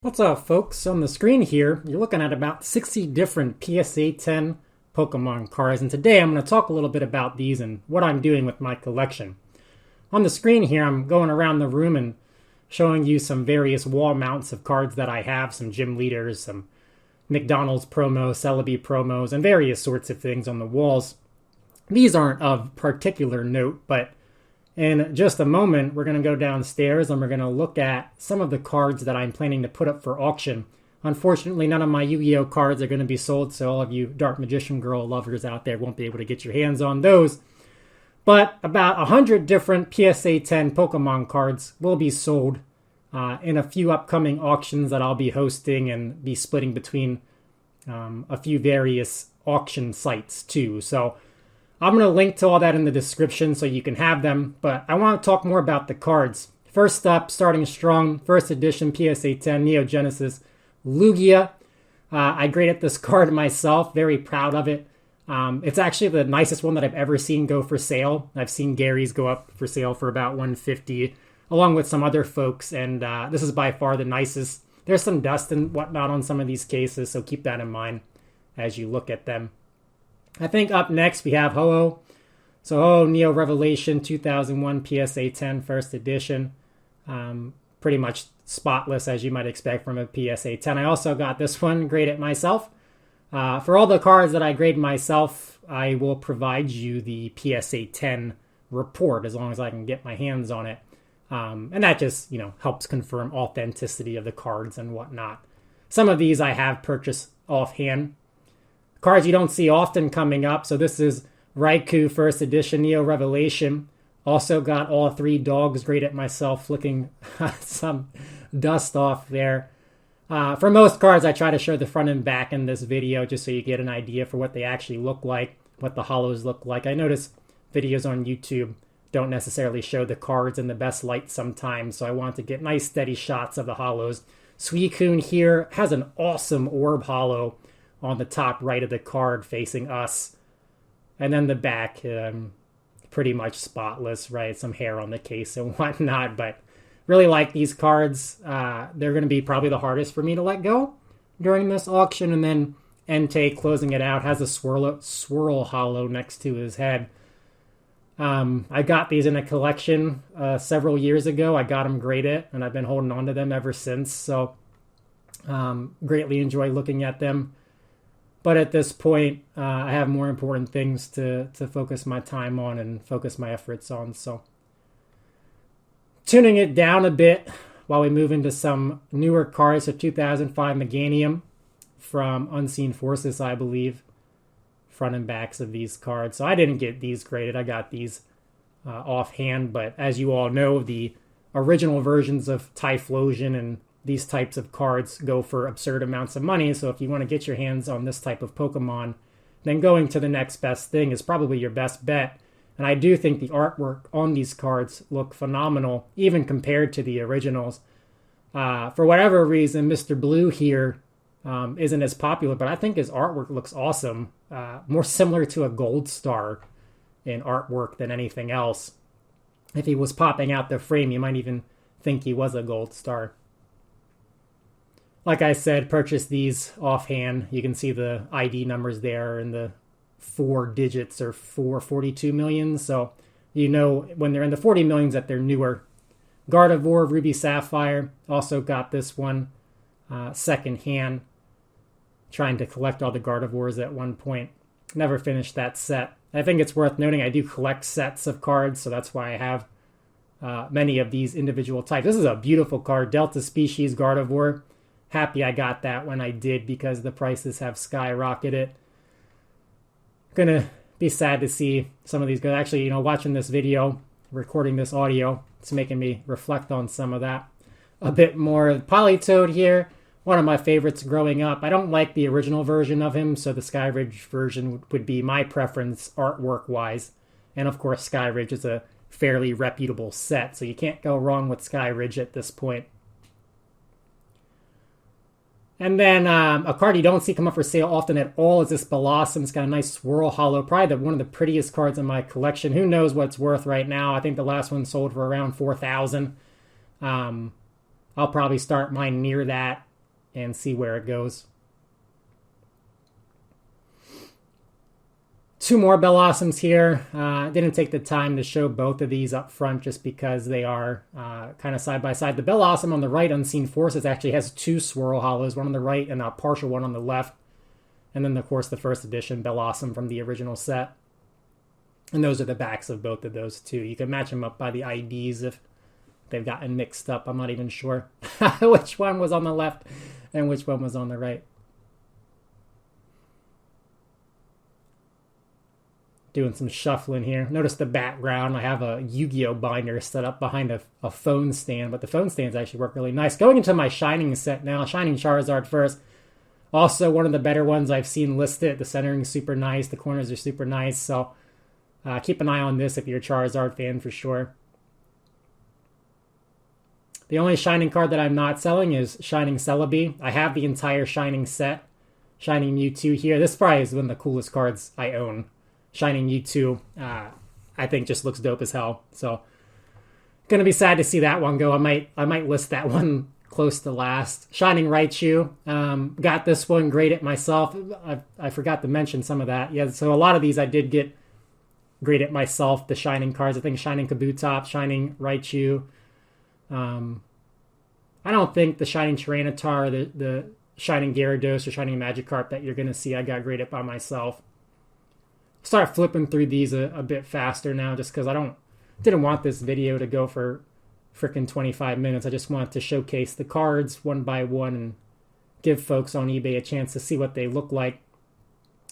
What's up, folks? On the screen here, you're looking at about 60 different PSA 10 Pokemon cards, and today I'm going to talk a little bit about these and what I'm doing with my collection. On the screen here, I'm going around the room and showing you some various wall mounts of cards that I have, some gym leaders, some McDonald's promos, Celebi promos, and various sorts of things on the walls. These aren't of particular note, but in just a moment, we're going to go downstairs and we're going to look at some of the cards that I'm planning to put up for auction. Unfortunately, none of my Yu-Gi-Oh cards are going to be sold, so all of you Dark Magician Girl lovers out there won't be able to get your hands on those. But about 100 different PSA 10 Pokemon cards will be sold in a few upcoming auctions that I'll be hosting and be splitting between a few various auction sites too. So I'm going to link to all that in the description so you can have them, but I want to talk more about the cards. First up, starting strong, first edition PSA 10 Neo Genesis Lugia. I graded this card myself, very proud of it. It's actually the nicest one that I've ever seen go for sale. I've seen Gary's go up for sale for about $150, along with some other folks, and this is by far the nicest. There's some dust and whatnot on some of these cases, so keep that in mind as you look at them. I think up next we have Ho-Oh. So Ho-Oh Neo Revelation 2001 PSA 10 first edition. Pretty much spotless as you might expect from a PSA 10. I also got this one graded myself. For all the cards that I grade myself, I will provide you the PSA 10 report as long as I can get my hands on it. And that just, helps confirm authenticity of the cards and whatnot. Some of these I have purchased offhand. Cards you don't see often coming up. So this is Raichu First Edition Neo Revelation. Also got all three dogs graded myself, flicking some dust off there. For most cards, I try to show the front and back in this video just so you get an idea for what they actually look like, what the hollows look like. I notice videos on YouTube don't necessarily show the cards in the best light sometimes, so I want to get nice steady shots of the hollows. Suicune here has an awesome orb hollow on the top right of the card facing us. And then the back, pretty much spotless, right? Some hair on the case and whatnot, but really like these cards. They're going to be probably the hardest for me to let go during this auction. And then Entei closing it out has a swirl hollow next to his head. I got these in a collection several years ago. I got them graded, and I've been holding on to them ever since. So greatly enjoy looking at them. But at this point, I have more important things to focus my time on and focus my efforts on. So tuning it down a bit while we move into some newer cards. So 2005 Meganium from Unseen Forces, I believe. Front and backs of these cards. So I didn't get these graded. I got these offhand. But as you all know, the original versions of Typhlosion and these types of cards go for absurd amounts of money. So if you want to get your hands on this type of Pokemon, then going to the next best thing is probably your best bet. And I do think the artwork on these cards look phenomenal, even compared to the originals. For whatever reason, Mr. Blue here isn't as popular, but I think his artwork looks awesome. More similar to a Gold Star in artwork than anything else. If he was popping out the frame, you might even think he was a Gold Star. Like I said, purchase these offhand. You can see the ID numbers there in the 4 digits or 442 million. So when they're in the 40 millions that they're newer. Gardevoir, Ruby Sapphire. Also got this one second hand. Trying to collect all the Gardevoirs at one point. Never finished that set. I think it's worth noting I do collect sets of cards, so that's why I have many of these individual types. This is a beautiful card, Delta Species Gardevoir. Happy I got that when I did because the prices have skyrocketed. Gonna be sad to see some of these go. Actually, watching this video, recording this audio, it's making me reflect on some of that a bit more. Politoed here, one of my favorites growing up. I don't like the original version of him, so the Skyridge version would be my preference artwork-wise. And of course, Skyridge is a fairly reputable set, so you can't go wrong with Skyridge at this point. And then a card you don't see come up for sale often at all is this Blossom. It's got a nice swirl hollow. Probably one of the prettiest cards in my collection. Who knows what it's worth right now. I think the last one sold for around $4,000. I'll probably start mine near that and see where it goes. Two more Bellossums here. Didn't take the time to show both of these up front just because they are kind of side by side. The Bellossum on the right, Unseen Forces, actually has two swirl hollows, one on the right and a partial one on the left. And then, of course, the first edition Bellossum from the original set. And those are the backs of both of those two. You can match them up by the IDs if they've gotten mixed up. I'm not even sure which one was on the left and which one was on the right. Doing some shuffling here. Notice the background. I have a Yu-Gi-Oh binder set up behind a phone stand, but the phone stands actually work really nice. Going into my Shining set now. Shining Charizard first. Also one of the better ones I've seen listed. The centering's super nice. The corners are super nice. So keep an eye on this if you're a Charizard fan for sure. The only Shining card that I'm not selling is Shining Celebi. I have the entire Shining set. Shining Mewtwo here. This probably is one of the coolest cards I own. Shining Mewtwo, I think just looks dope as hell. So, gonna be sad to see that one go. I might list that one close to last. Shining Raichu, got this one graded myself. I forgot to mention some of that. Yeah, so a lot of these I did get graded myself. The Shining cards, I think Shining Kabutops, Shining Raichu. I don't think the Shining Tyranitar, the Shining Gyarados, or Shining Magikarp that you're gonna see I got graded by myself. Start flipping through these a bit faster now just because I didn't want this video to go for freaking 25 minutes. I just wanted to showcase the cards one by one and give folks on eBay a chance to see what they look like.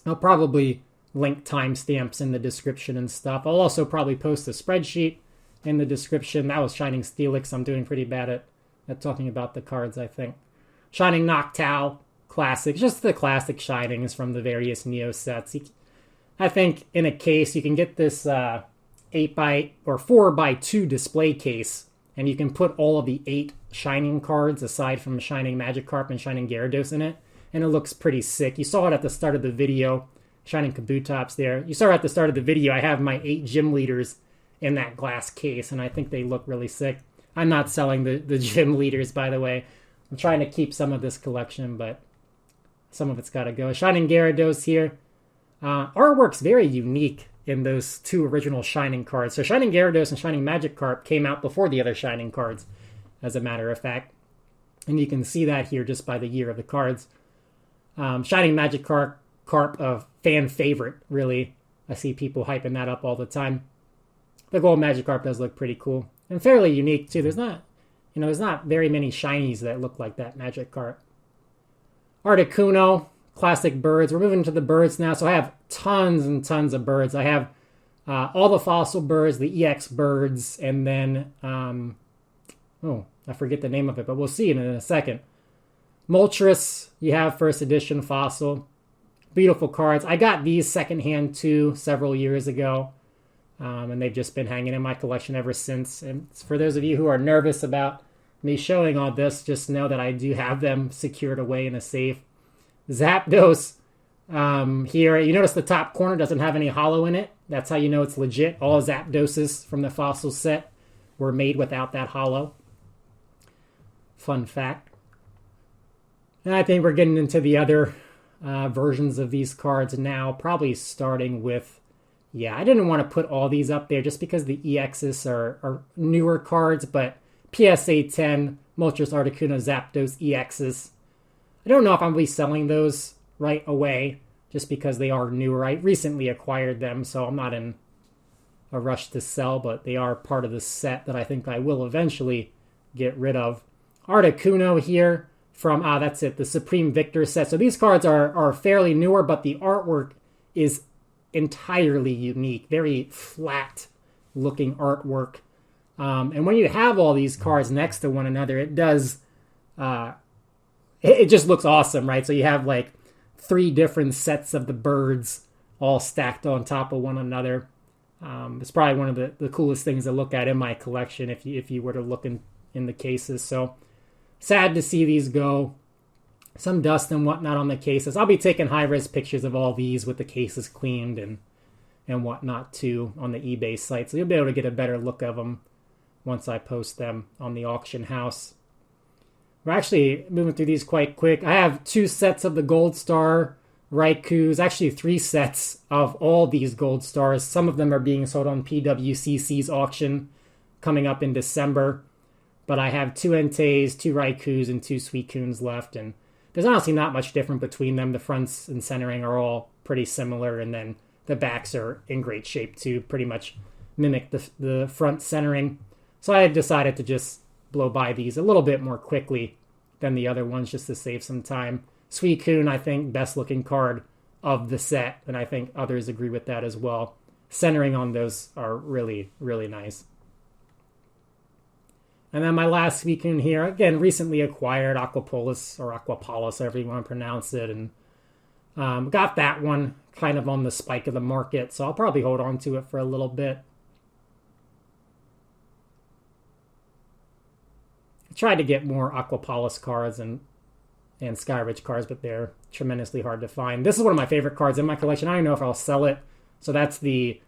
I'll probably link timestamps in the description and stuff. I'll also probably post a spreadsheet in the description. That was Shining Steelix. I'm doing pretty bad at talking about the cards, I think. Shining Noctowl, classic. Just the classic Shinings from the various Neo sets. I think in a case, you can get this 8x or 4x2 display case, and you can put all of the 8 Shining cards aside from Shining Magikarp and Shining Gyarados in it, and it looks pretty sick. You saw it at the start of the video, Shining Kabutops there. You saw it at the start of the video, I have my 8 gym leaders in that glass case, and I think they look really sick. I'm not selling the gym leaders, by the way. I'm trying to keep some of this collection, but some of it's got to go. Shining Gyarados here. Artwork's very unique in those 2 original Shining cards. So Shining Gyarados and Shining Magikarp came out before the other Shining cards, as a matter of fact. And you can see that here just by the year of the cards. Shining Magikarp, a fan favorite, really. I see people hyping that up all the time. The Gold Magikarp does look pretty cool. And fairly unique, too. There's not very many Shinies that look like that Magikarp. Articuno. Classic birds. We're moving to the birds now, so I have tons and tons of birds. I have all the fossil birds, the EX birds, and then, I forget the name of it, but we'll see it in a second. Moltres, you have first edition fossil. Beautiful cards. I got these secondhand too several years ago, and they've just been hanging in my collection ever since. And for those of you who are nervous about me showing all this, just know that I do have them secured away in a safe. Zapdos here. You notice the top corner doesn't have any hollow in it. That's how you know it's legit. All Zapdoses from the fossil set were made without that hollow. Fun fact. And I think we're getting into the other versions of these cards now, probably starting with, I didn't want to put all these up there just because the EXs are newer cards, but PSA 10, Moltres, Articuno, Zapdos, EXs. I don't know if I'm going to be selling those right away just because they are newer. I recently acquired them, so I'm not in a rush to sell, but they are part of the set that I think I will eventually get rid of. Articuno here from, that's it, the Supreme Victor set. So these cards are fairly newer, but the artwork is entirely unique. Very flat-looking artwork. And when you have all these cards next to one another, it does... It just looks awesome, right? So you have like 3 different sets of the birds all stacked on top of one another. It's probably one of the coolest things to look at in my collection if you were to look in the cases. So sad to see these go. Some dust and whatnot on the cases. I'll be taking high-res pictures of all these with the cases cleaned and whatnot too on the eBay site. So you'll be able to get a better look of them once I post them on the auction house. We're actually moving through these quite quick. I have 2 sets of the Gold Star Raikus, actually 3 sets of all these Gold Stars. Some of them are being sold on PWCC's auction coming up in December. But I have 2 Entei's, 2 Raikus, and 2 Suicunes left, and there's honestly not much different between them. The fronts and centering are all pretty similar, and then the backs are in great shape too, pretty much mimic the front centering. So I decided to just blow by these a little bit more quickly than the other ones just to save some time. Suicune, I think, best looking card of the set, and I think others agree with that as well. Centering on those are really, really nice. And then my last Suicune here, again, recently acquired Aquapolis, or Aquapolis, however you want to pronounce it, and got that one kind of on the spike of the market, so I'll probably hold on to it for a little bit. I tried to get more Aquapolis cards and Skyridge cards, but they're tremendously hard to find. This is one of my favorite cards in my collection. I don't know if I'll sell it, so that's the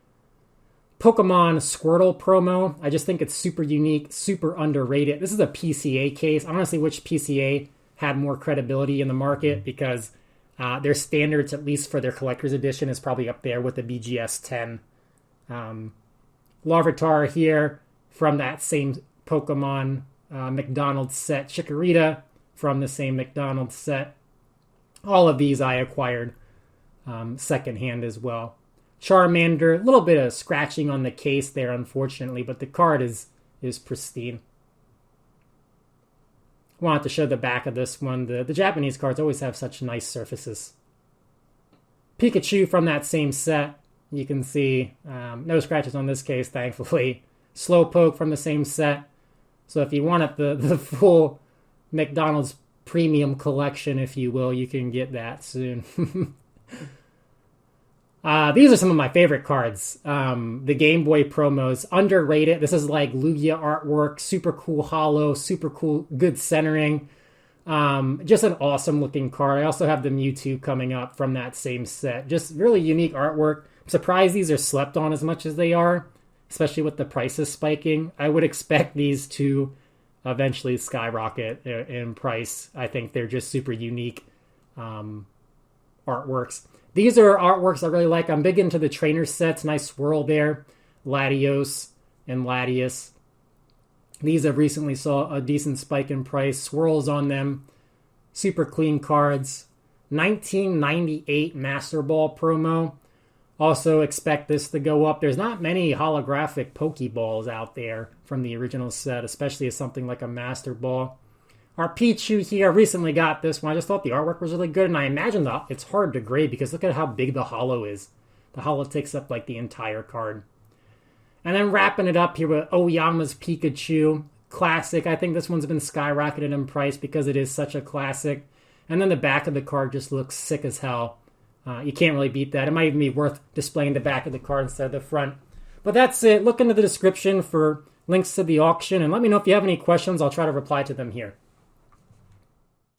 Pokemon Squirtle promo. I just think it's super unique, super underrated. This is a PCA case. I honestly wish PCA had more credibility in the market because their standards, at least for their collector's edition, is probably up there with the BGS 10. Larvitar here from that same Pokemon McDonald's set. Chikorita from the same McDonald's set. All of these I acquired secondhand as well. Charmander, a little bit of scratching on the case there, unfortunately, but the card is pristine. Wanted to show the back of this one. The Japanese cards always have such nice surfaces. Pikachu from that same set. You can see no scratches on this case, thankfully. Slowpoke from the same set. So if you wanted the full McDonald's premium collection, if you will, you can get that soon. These are some of my favorite cards. The Game Boy promos, underrated. This is like Lugia artwork, super cool holo, super cool, good centering. Just an awesome looking card. I also have the Mewtwo coming up from that same set. Just really unique artwork. I'm surprised these are slept on as much as they are, especially with the prices spiking. I would expect these to eventually skyrocket in price. I think they're just super unique artworks. These are artworks I really like. I'm big into the trainer sets. Nice swirl there. Latios and Latias. These have recently saw a decent spike in price. Swirls on them. Super clean cards. 1998 Master Ball promo. Also expect this to go up. There's not many holographic Pokeballs out there from the original set, especially as something like a Master Ball. Our Pichu here, I recently got this one. I just thought the artwork was really good, and I imagine that it's hard to grade because look at how big the holo is. The holo takes up like the entire card. And then wrapping it up here with Oyama's Pikachu. Classic. I think this one's been skyrocketed in price because it is such a classic. And then the back of the card just looks sick as hell. You can't really beat that. It might even be worth displaying the back of the card instead of the front. But that's it. Look into the description for links to the auction, and let me know if you have any questions. I'll try to reply to them here.